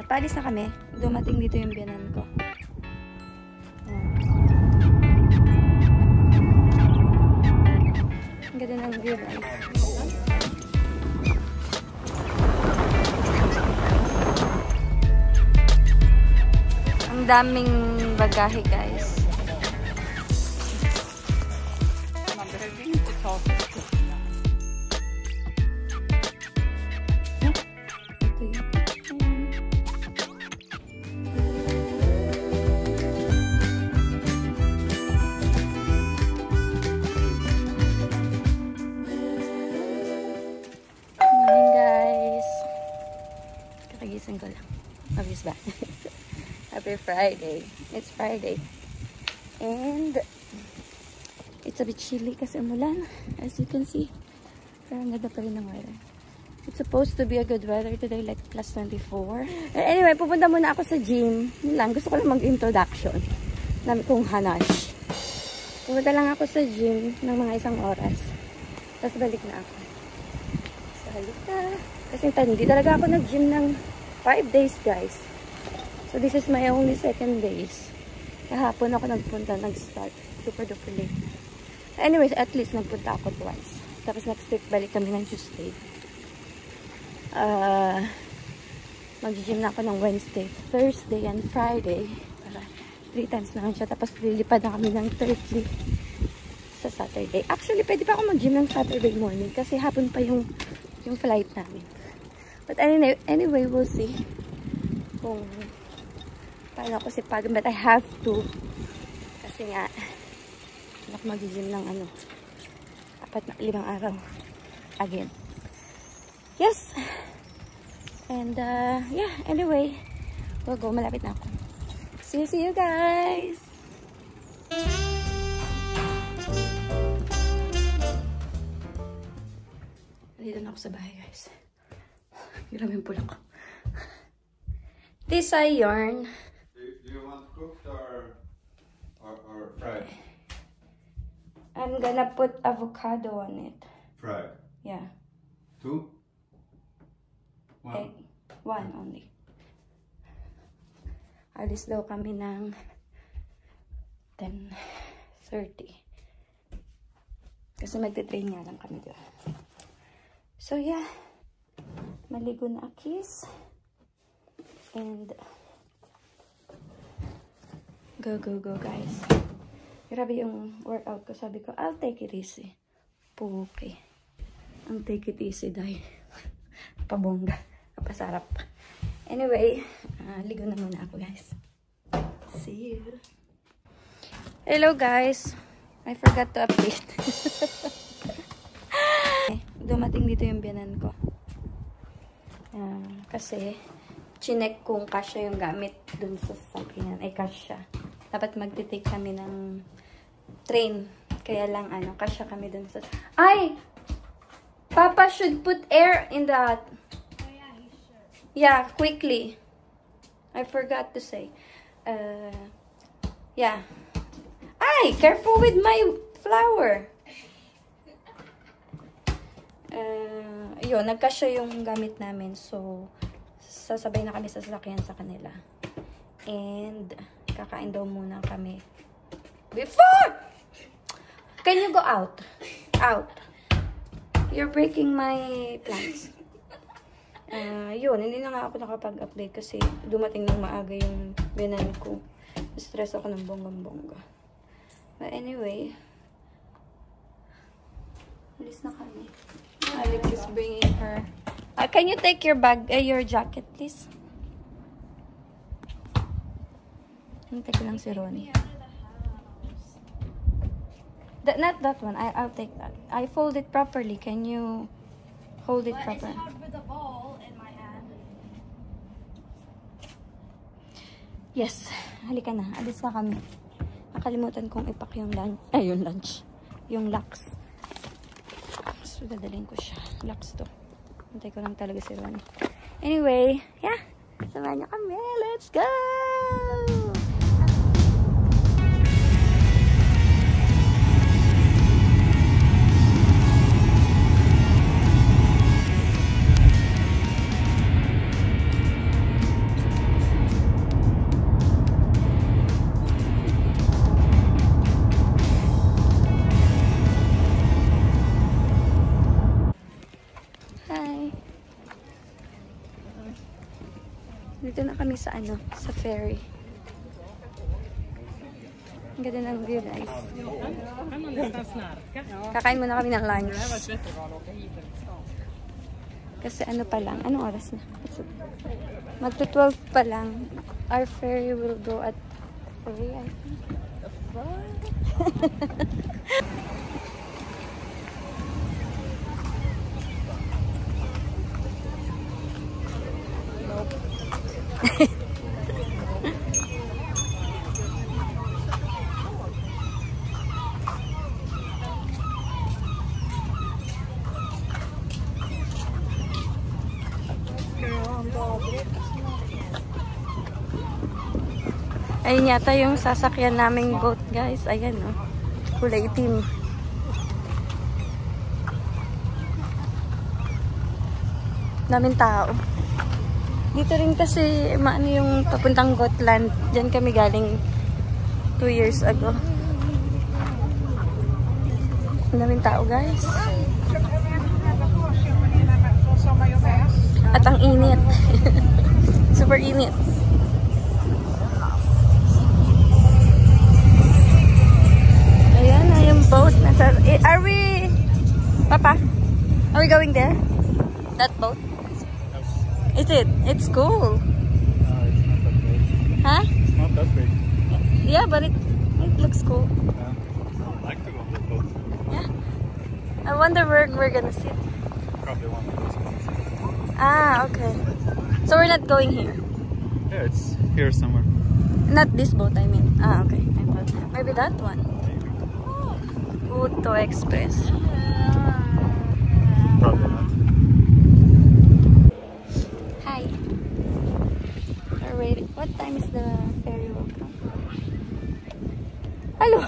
Paalis na kami. Dumating dito yung biyanan ko. Ang ganda ng view, guys. Ang daming bagahe, guys. Kakagising ko lang. Obvious ba? Happy Friday. It's Friday. And it's a bit chilly kasi umulan. As you can see. Pero ang ganda pa rin ng weather. It's supposed to be a good weather today, like plus 24. Anyway, pupunta muna ako sa gym. Yun lang. Gusto ko lang mag-introduction. Namin kong hanash. Pupunta lang ako sa gym ng mga 1 oras. Tapos balik na ako. So, halika. Kasi hindi talaga ako nag-gym ng 5 days, guys. So, this is my only 2nd days. Kahapon ako nag-start. Super duper late. Anyways, at least nagpunta ako twice. Tapos next week, balik kami ng Tuesday. Mag-gym na ako ng Wednesday, Thursday, and Friday. Para 3 times naman siya. Tapos lilipad na kami ng 3rd week sa Saturday. Actually, pwede pa ako mag-gym ng Saturday morning kasi hapon pa yung flight namin. But anyway, we'll see kung paano ako sipagin. But I have to. Kasi nga, ako mag-gym ng 5 araw. Again. Yes! And, yeah, anyway, we'll go. Malapit na ako. See you guys! Dito na ako sa bahay, guys. Grabe yung pula ko. This I yarn. Do you want cooked or fried? I'm gonna put avocado on it. Fried? Yeah. 2? 1? Okay. 1 only. Alis daw kami ng 10:30. Kasi magte-train nga lang kami doon. So yeah. Maligo na Akis. And go guys. Grabe yung workout ko. Sabi ko, I'll take it easy. Okay. I'll take it easy dahil pabongga. Kapasarap. Anyway, ligo na muna ako, guys. See you. Hello, guys. I forgot to update. Dumating dito yung biyanan ko. Kasi, chinek kung kasya yung gamit dun sa sasakyan. Ay, kasya. Dapat magtitake kami ng train. Kaya lang, kasya kami dun sa... Ay! Papa should put air in that. Oh, yeah, he should. Yeah, quickly. I forgot to say. Yeah. Ay! Careful with my flower. Yun, nagkasya yung gamit namin. So, sasabay na kami sa sasakyan sa kanila. And, kakain daw muna kami. Before! Can you go out? Out. You're breaking my plans. Yun, hindi na nga ako nakapag-update kasi dumating ng maaga yung binan ko. Stress ako ng bonggang-bongga. But anyway, alis na kami. Alex is bringing her. Can you take your bag, your jacket, please? Hintay ko lang si Ronnie. Not that one. I'll take that. I fold it properly. Can you hold it properly? It's hard with the ball in my hand. Yes. Halika na. Alis na kami. Nakalimutan kong ipak yung lunch. Ay, yung lunch. Yung lax. So, dadalhin ko siya. Lax to. Hintay ko lang talaga si Ronnie. Anyway, yeah. Samahan niyo kami. Let's go! Dito na kami sa ano, sa ferry. Ang ganda ng view, guys. Kakain muna kami ng lunch. Kasi ano pa lang, anong oras na? Magto-12 pa lang. Our ferry will go at 3, I think. Ayun yata yung sasakyan naming boat, guys. Ayan, oh. Kulay itim. Daming tao. Dito rin kasi, maano yung papuntang Gotland. Diyan kami galing 2 years ago. Daming tao, guys. At ang init. Super init. Ayan na yung boat. Are we... Papa? Are we going there? That boat? Is it? It's cool. It's not that big. Huh? It's not that big. Yeah, but it looks cool. Yeah. I'd like to go on that boat. Yeah. I wonder where we're gonna sit. Probably one of those ones. Ah, okay. So we're not going here. Yeah, it's here somewhere. Not this boat, I mean. Ah, okay. I thought maybe that one. Puto Express. Probably not. Hi. We're waiting. What time is the ferry will come? Hello.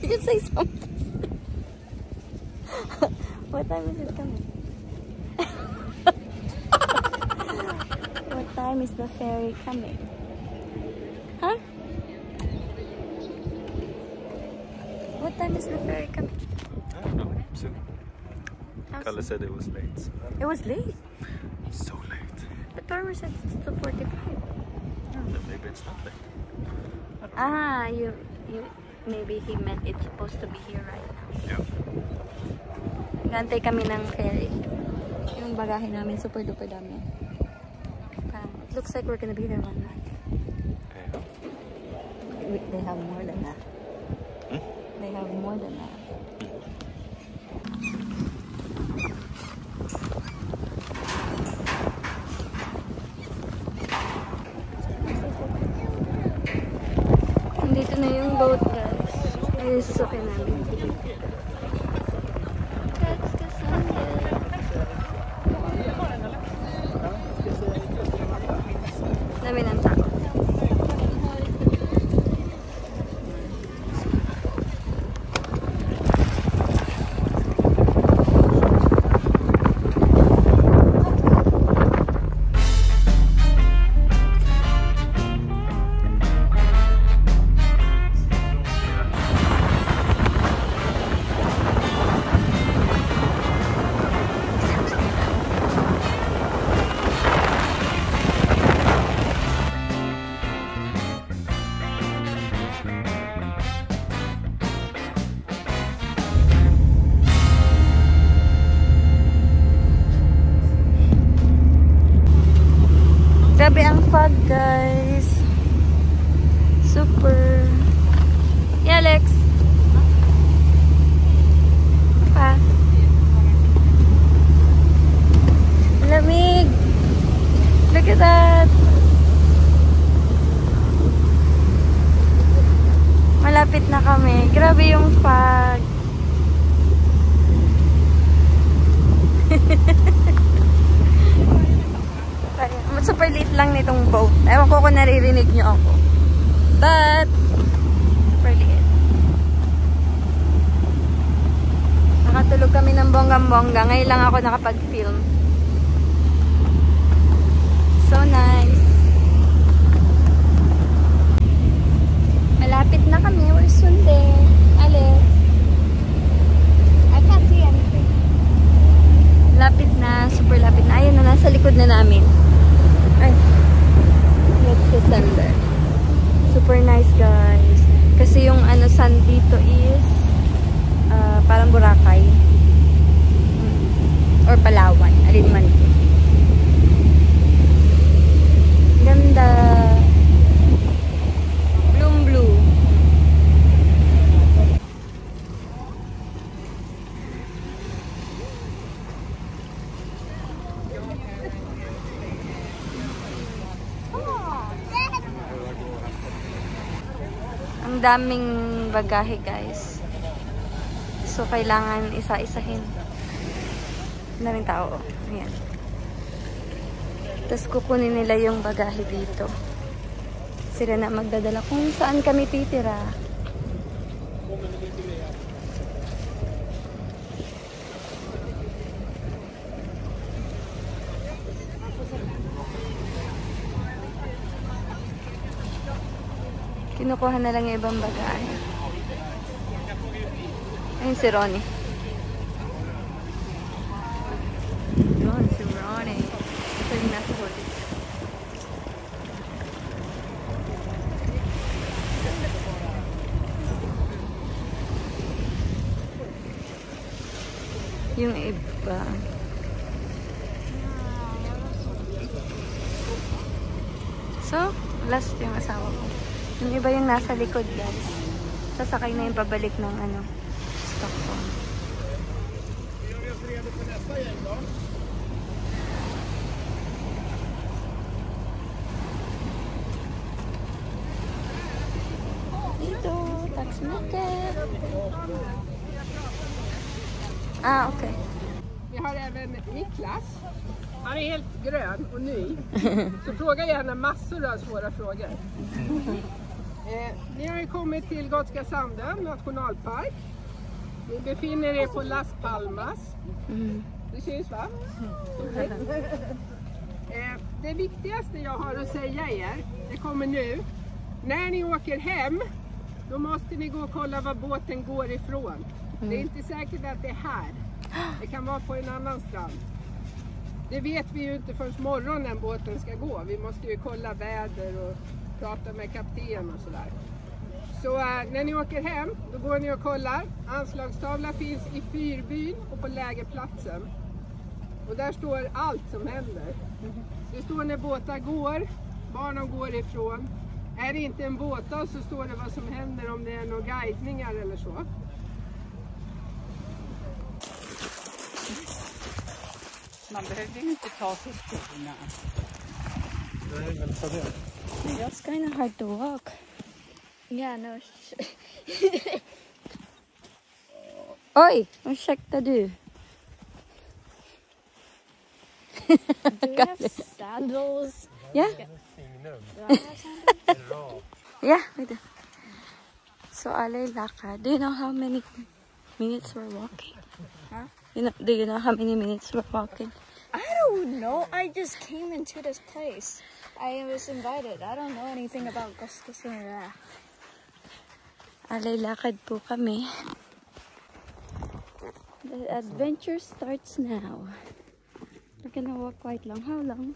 Can you say something? What time is it coming? What time is the ferry coming? Huh? What time is the ferry coming? I don't know. Soon. Kalle said it was late. It was late. So late. The timer said it's 2:45. Then maybe it's not late. Ah, you maybe he meant it's supposed to be here right now. Yeah. Nagantay kami ng ferry. Yung bagahe namin, super duper dami. It looks like we're gonna be there 1 month. Yeah. They have more than that. Hmm? They have more than that. Dito na yung boat, guys. Ayun yung sasakyan namin. That's the sunset. Dami ng tao. Grabe ang fog, guys. Super. Yeah, Alex. Pa. Lamig. Look at that. Malapit na kami. Grabe yung fog. Super late lang nitong boat. Ewan ko kung naririnig nyo ako. But, super late. Nakatulog kami ng bonggang-bongga. Ngayon lang ako nakapag-film. So nice. Malapit na kami. We're soon there. Alex. I can't see anything. Lapit na. Super lapit na. Ayun na. Nasa likod na namin. Ay. daming bagahe, guys. So, kailangan isa-isahin. Daming tao. Ayan. Tapos, kukunin nila yung bagahe dito. Sila na magdadala kung saan kami titira. Kinukuha na lang yung ibang bagahe. Ayun si Ronnie. Yun, si Ronnie. Ito yung nasa huli. Yung iba. So, last yung asawa ko. Yung iba yung nasa likod, guys. Sasakay na yung pabalik ng Stockholm. Dito, taxmaker. Ah, okej. Vi har även Niklas. Han är helt grön och ny. Så fråga gärna massor av svåra frågor. Ni har ju kommit till Gotska Sandön nationalpark. Ni befinner er på Las Palmas. Det syns va? Det viktigaste jag har att säga er, det kommer nu. När ni åker hem, då måste ni gå och kolla var båten går ifrån. Det är inte säkert att det är här. Det kan vara på en annan strand. Det vet vi ju inte förrän morgonen båten ska gå. Vi måste ju kolla väder och prata med kapten och sådär. Så när ni åker hem, då går ni och kollar. Anslagstavla finns i fyrbyn och på lägerplatsen. Och där står allt som händer. Det står när båtar går, var de går ifrån. Är det inte en båtdag så står det vad som händer om det är några guidningar eller så. Man behövde ju inte ta till skorna. It's kind of hard to walk. Yeah, no. Oj, ursäkta du. Do we have sandals? Yeah? Yeah, we do. So, alay lakad. Do you know how many minutes we're walking? Huh? Do you know how many minutes we're walking? I don't know. I just came into this place. I was invited. I don't know anything about Gotska Sandön. Alay lakad po kami. The adventure starts now. We're gonna walk quite long. How long?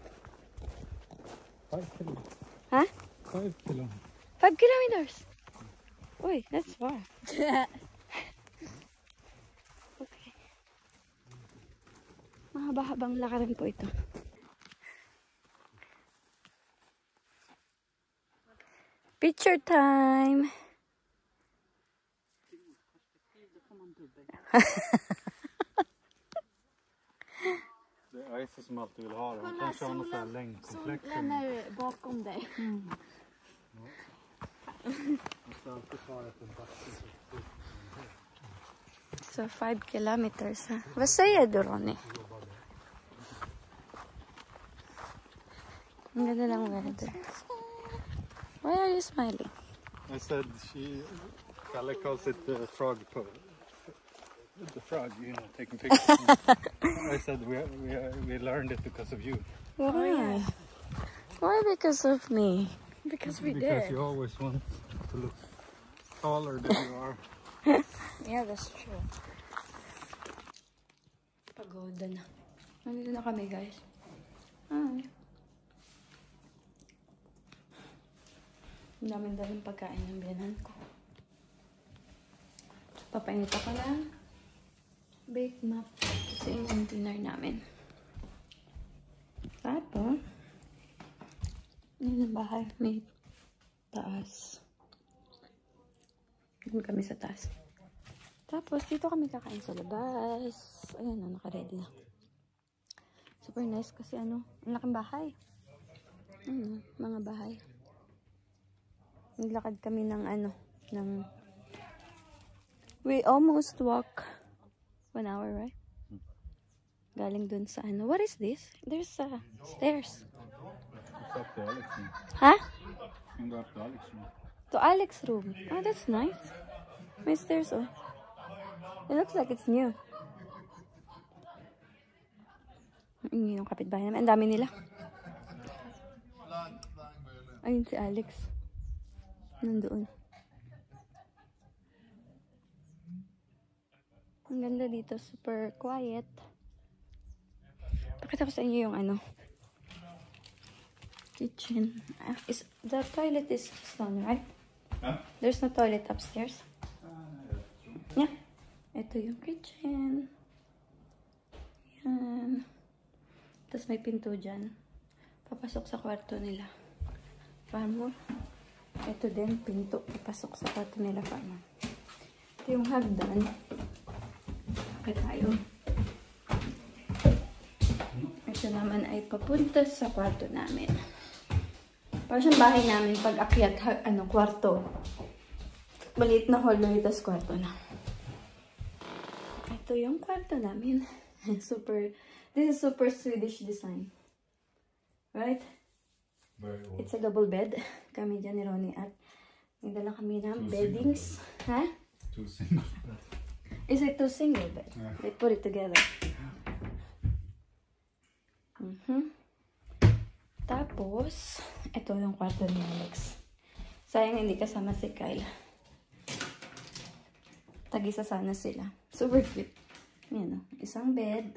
5 kilometers. Huh? 5 kilometers. 5 kilometers. Uy, that's far. Okay. Mahaba-habang lakarin po ito. Picture time! Det är Aisa som alltid vill ha det. Hon kanske har någon sån här längdkomplex. Solen är bakom dig. So, 5 kilometers. Ha? Vad säger du, Ronnie? Ang ganda ng weather. Why are you smiling? I said Kalle calls it the frog pose. The frog, you know, taking pictures. I said we learned it because of you. Why? Why because of me? Because we Because did. you always want to look taller than you are. Yeah, that's true. Pagoda na. Nandito na kami, guys. Ay. Ang daming daling pagkain ng biyanan ko. Papainit ako ng baked map. Kasi yung dinner namin. Tapos, yun ang bahay. May taas. Doon kami sa taas. Tapos, dito kami kakain sa labas. Ayan na, naka-ready na. Super nice kasi ang laking bahay. Mga bahay. Naglakad kami ng We almost walk 1 hour, right? Galing dun sa ano. What is this? There's stairs. It's up to Alex room. Huh? You can go up to Alex room. To Alex's room. Oh, that's nice. May stairs, oh. It looks like it's new. Yung kapitbahay namin. Ang dami nila. Ayun si Alex. Nandoon. Ang ganda dito. Super quiet. Pakita ko sa inyo yung ano. Kitchen. The toilet is just down, right? Huh? There's no toilet upstairs. Yeah. Ito yung kitchen. Yan. Tapos may pinto dyan. Papasok sa kwarto nila. Farmer. Ito din, pinto. Papasok sa kwarto nila, farmer. Ito yung hagdan. Bakit tayo? Ito naman ay papunta sa kwarto namin. Parang siyang bahay namin pag akyat, kwarto. Maliit na hallway, tas kwarto na. Ito yung kwarto namin. This is super Swedish design. Right? Very old. It's a double bed. Kami dyan ni Ronnie at may dala kami ng beddings. Ha? 2 single. Is it 2 single bed? Yeah. They put it together. Tapos, ito yung kwarto ni Alex. Sayang hindi kasama si Kyle. Tag-isa sana sila. Super cute. Yan o. Isang bed.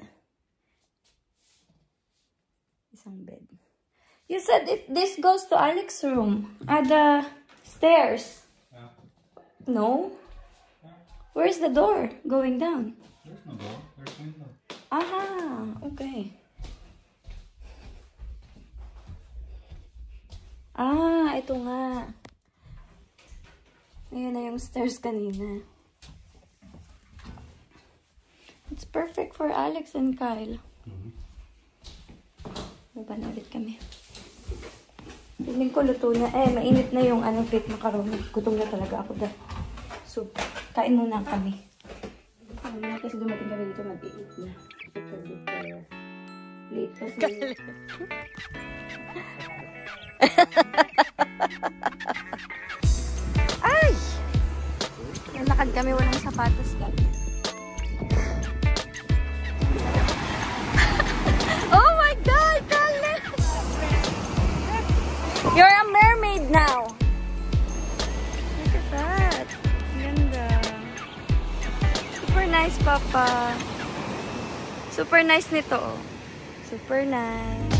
Isang bed. You said this goes to Alex's room. The stairs. Yeah. No? Where's the door going down? There's no door. There's window. Aha, okay. Ah, ito nga. Ayan na yung stairs kanina. It's perfect for Alex and Kyle. Baba na ulit kami. Piling ko luto na. Mainit na yung plate macaroni. Gutom na talaga ako dahil. So, kain muna kami. Kasi dumating kami dito mag-iit na. Super duper late kasi. Ay! Nalakad kami walang sapatos guys. Oh my God, Khaled! You're a mermaid now. Look at that. Ganda. Super nice, Papa. Super nice nito. Super nice.